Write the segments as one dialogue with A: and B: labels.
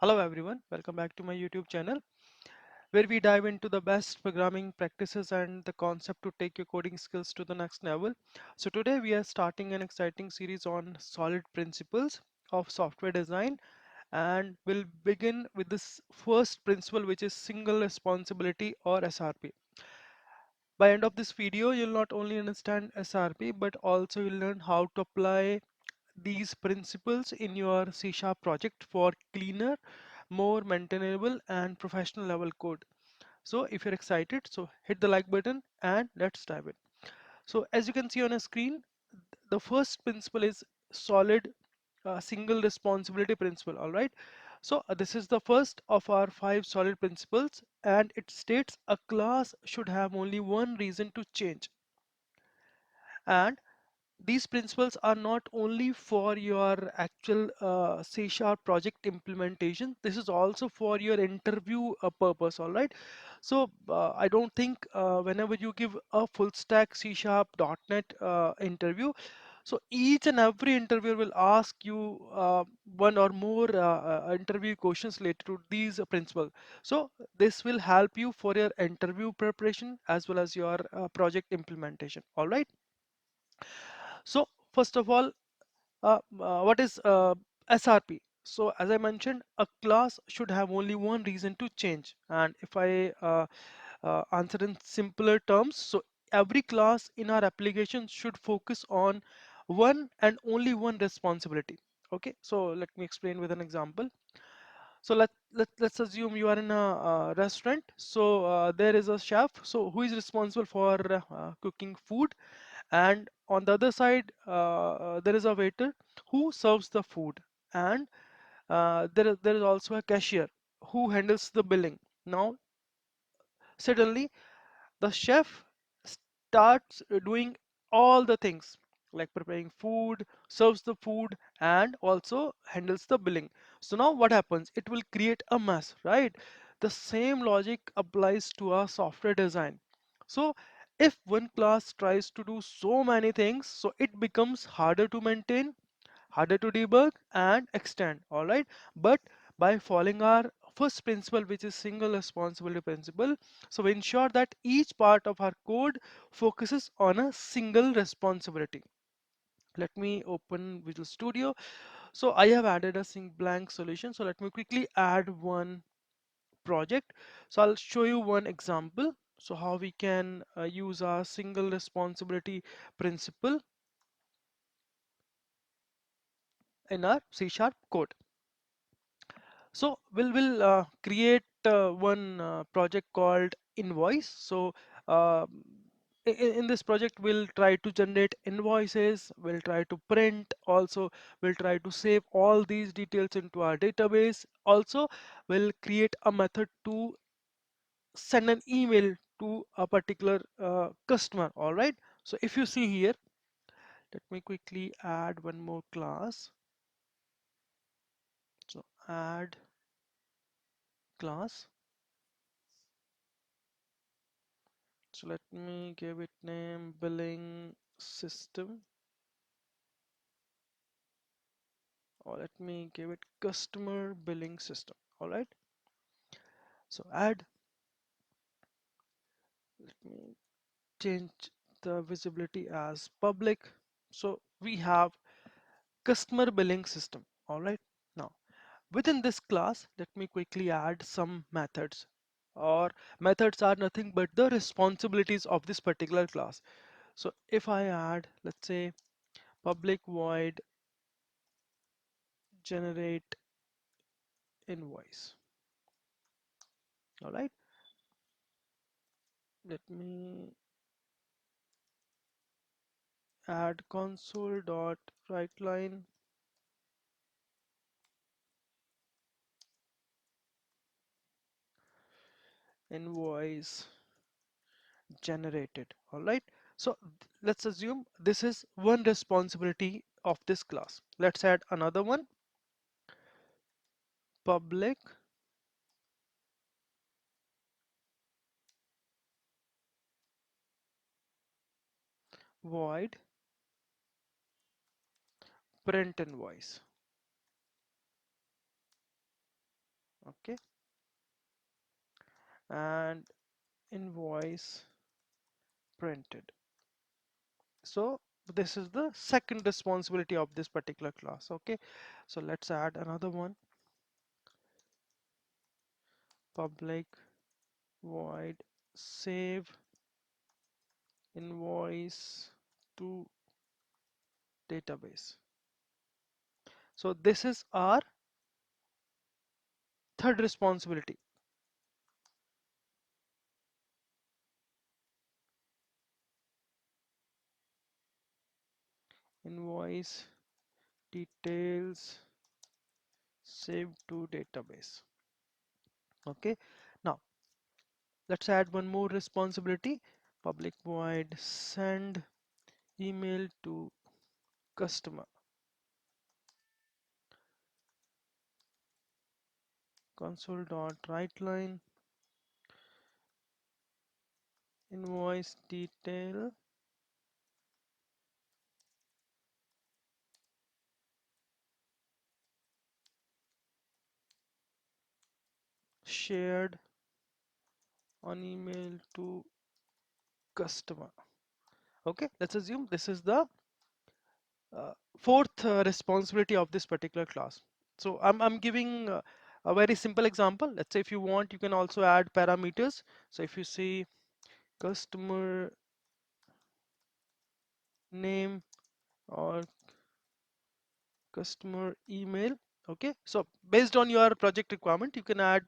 A: Hello everyone, welcome back to my YouTube channel where we dive into the best programming practices and the concept to take your coding skills to the next level. So today we are starting an exciting series on solid principles of software design, and we'll begin with this first principle, which is single responsibility or SRP. By end of this video, you'll not only understand SRP but also you'll learn how to apply these principles in your C# project for cleaner, more maintainable and professional level code. So if you're excited, so hit the like button and let's dive in. So as you can see on a screen, the first principle is solid single responsibility principle. All right. So this is the first of our 5 solid principles, and it states a class should have only one reason to change. And these principles are not only for your actual C# project implementation, this is also for your interview purpose. All right. So I don't think whenever you give a full stack C# .NET interview, so each and every interviewer will ask you one or more interview questions related to these principles. So this will help you for your interview preparation as well as your project implementation. All right. So first of all, what is SRP? So as I mentioned, a class should have only one reason to change. And if I answer in simpler terms, so every class in our application should focus on one and only one responsibility. Okay, so let me explain with an example. So let's assume you are in a restaurant. So there is a chef, so who is responsible for cooking food, and on the other side there is a waiter who serves the food, and there is also a cashier who handles the billing. Now suddenly the chef starts doing all the things like preparing food, serves the food, and also handles the billing. So now what happens? It will create a mess, right? The same logic applies to our software design. So if one class tries to do so many things, so it becomes harder to maintain, harder to debug and extend. All right. But by following our first principle, which is single responsibility principle, so we ensure that each part of our code focuses on a single responsibility. Let me open Visual Studio. So I have added a blank solution, so let me quickly add one project. So I'll show you one example, so how we can use our single responsibility principle in our C# code. So we'll create one project called invoice. So in this project we'll try to generate invoices, we'll try to print, also we'll try to save all these details into our database. Also we'll create a method to send an email to a particular customer. All right. So if you see here, let me quickly add one more class. So add class. So let me give it name billing system, or let me give it customer billing system. All right. So add, let me change the visibility as public. So we have customer billing system. All right. Now within this class, let me quickly add some methods, or methods are nothing but the responsibilities of this particular class. So if I add, let's say, public void generate invoice. All right. Let me add console dot write line invoice generated. All right. So let's assume this is one responsibility of this class. Let's add another one, public void print invoice. Okay, and invoice printed. So this is the second responsibility of this particular class. Okay, so let's add another one. Public void save invoice to database. So this is our third responsibility. Invoice details saved to database. Okay, now let's add one more responsibility. Public void send email to customer. Console.writeLine invoice detail shared on email to customer. Okay, let's assume this is the fourth responsibility of this particular class. So I'm giving a very simple example. Let's say if you want, you can also add parameters. So if you see customer name or customer email, okay, so based on your project requirement, you can add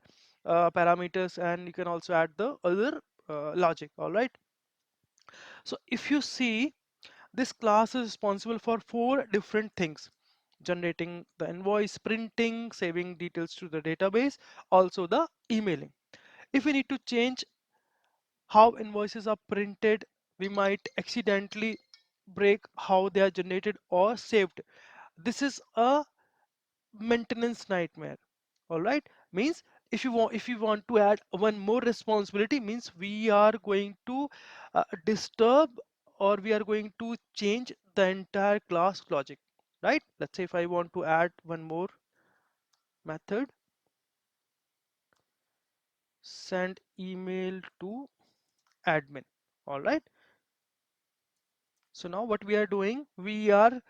A: parameters, and you can also add the other logic. All right, so if you see, this class is responsible for four different things: generating the invoice, printing, saving details to the database, also the emailing. If we need to change how invoices are printed, we might accidentally break how they are generated or saved. This is a maintenance nightmare. All right, means if you want to add one more responsibility, means we are going to disturb, or we are going to change the entire class logic, right? Let's say if I want to add one more method, send email to admin. All right, so now what we are doing, we are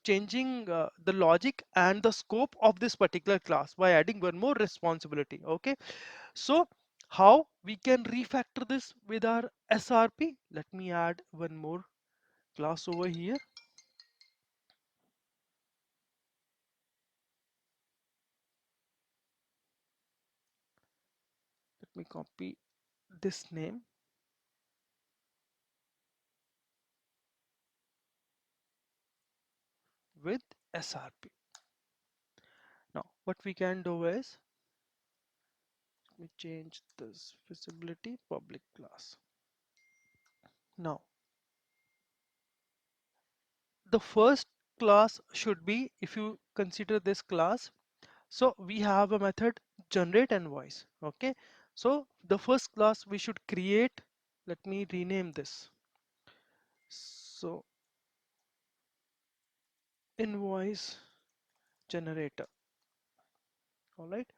A: changing the logic and the scope of this particular class by adding one more responsibility. Okay, so how we can refactor this with our SRP? Let me add one more class over here. Let me copy this name with SRP. Now what we can do is, let me change this visibility public class. Now the first class should be, if you consider this class, so we have a method generate invoice. Okay, so the first class we should create, let me rename this, so invoice generator. All right,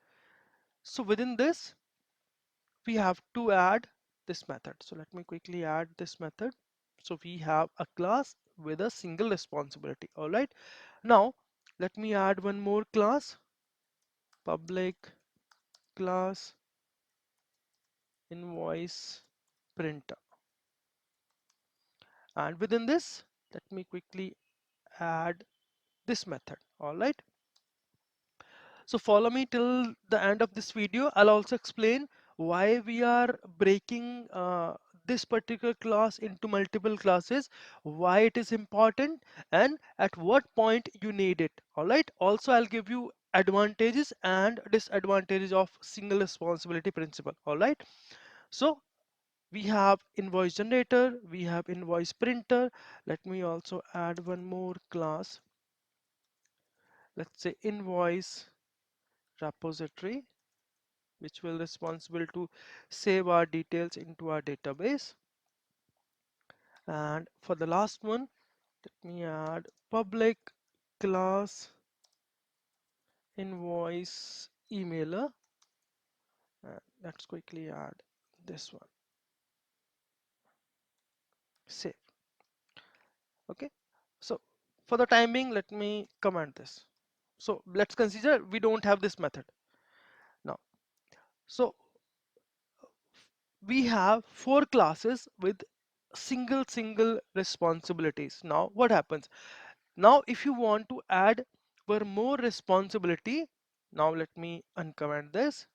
A: so within this we have to add this method. So let me quickly add this method. So we have a class with a single responsibility. All right, now let me add one more class, public class invoice printer, and within this let me quickly add this method. All right, so follow me till the end of this video. I'll also explain why we are breaking this particular class into multiple classes, why it is important, and at what point you need it. All right, also I'll give you advantages and disadvantages of single responsibility principle. All right, so we have invoice generator, we have invoice printer. Let me also add one more class, let's say invoice repository, which will responsible to save our details into our database. And for the last one, let me add public class invoice emailer. Let's quickly add this one. Save. Okay. So for the time being, let me comment this. So let's consider we don't have this method now. So we have four classes with single responsibilities. Now what happens? Now if you want to add one more responsibility, now let me uncomment this,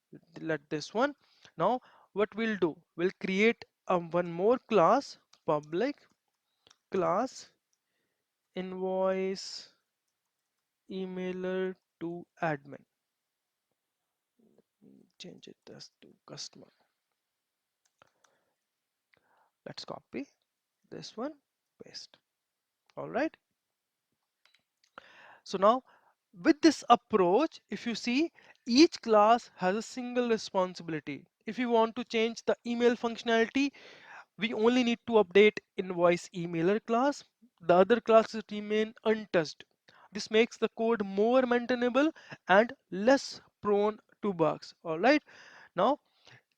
A: let this one. Now what we'll do, we'll create one more class, public class invoice emailer to admin. Change it as to customer. Let's copy this one, paste. All right. So now with this approach, if you see, each class has a single responsibility. If you want to change the email functionality, we only need to update invoice emailer class. The other classes remain untouched. This makes the code more maintainable and less prone to bugs. All right. Now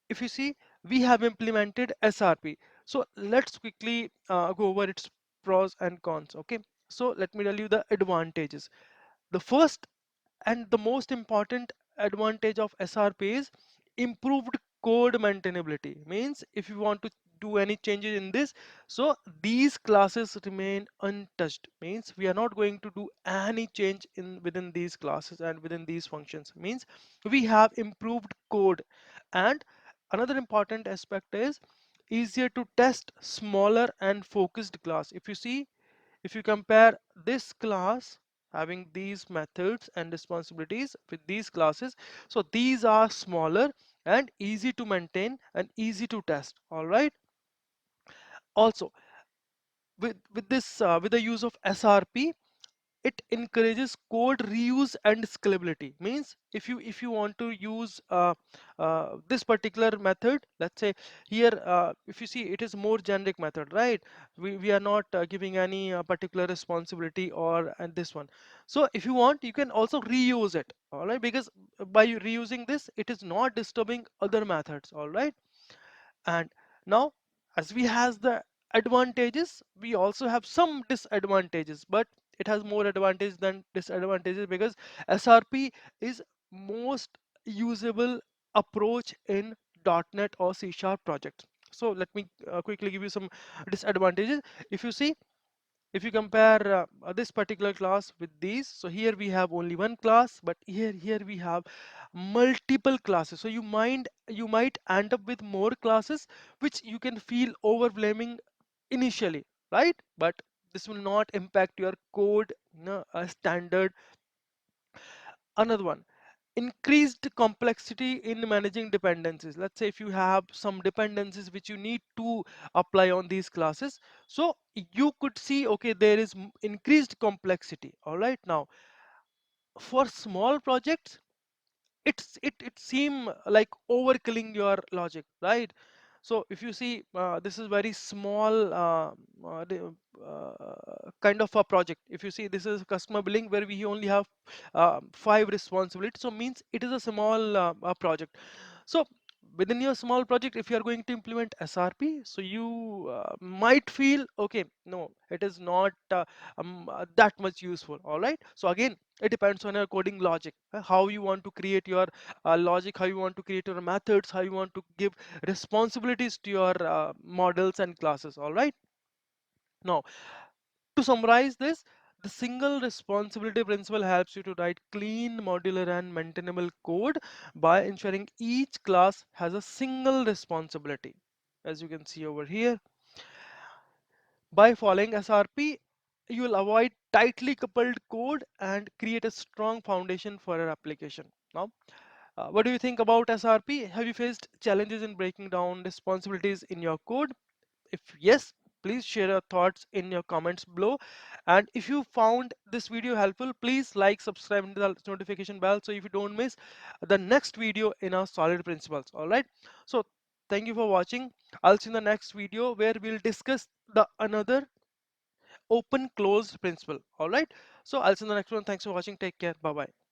A: if you see, we have implemented SRP. So let's quickly go over its pros and cons. Okay, so let me tell you the advantages. The first and the most important advantage of SRP is improved code maintainability. Means if you want to do any changes in this, so these classes remain untouched. Means we are not going to do any change in within these classes and within these functions. Means we have improved code. And another important aspect is easier to test smaller and focused class. If you see, if you compare this class having these methods and responsibilities with these classes, so these are smaller and easy to maintain and easy to test. All right. Also, with this with the use of SRP, it encourages code reuse and scalability. Means if you want to use this particular method, let's say here, if you see, it is more generic method, right? We are not giving any particular responsibility or and this one. So if you want, you can also reuse it. All right, because by reusing this, it is not disturbing other methods. All right. And now as we has the advantages, we also have some disadvantages, but it has more advantage than disadvantages because SRP is most usable approach in .NET or C# projects. So let me quickly give you some disadvantages. If you see, if you compare this particular class with these, so here we have only one class, but here we have multiple classes. So you might end up with more classes, which you can feel overwhelming initially, right? But this will not impact your code, standard. Another one, increased complexity in managing dependencies. Let's say if you have some dependencies which you need to apply on these classes, so you could see, okay, there is increased complexity. All right. Now for small projects, it seem like overkilling your logic, right? So if you see, this is very small kind of a project. If you see, this is customer billing where we only have five responsibilities, so means it is a small project. So within your small project, if you are going to implement SRP, so you might feel, okay, no, it is not that much useful. All right. So again, it depends on your coding logic, how you want to create your logic, how you want to create your methods, how you want to give responsibilities to your models and classes. All right. Now to summarize this, the single responsibility principle helps you to write clean, modular, and maintainable code by ensuring each class has a single responsibility. As you can see over here, by following SRP, you will avoid tightly coupled code and create a strong foundation for your application. Now, what do you think about SRP? Have you faced challenges in breaking down responsibilities in your code? If yes, please share your thoughts in your comments below. And if you found this video helpful, please like, subscribe, and the notification bell so if you don't miss the next video in our solid principles. All right. So thank you for watching. I'll see you in the next video where we'll discuss the another open closed principle. All right. So I'll see you in the next one. Thanks for watching. Take care. Bye bye.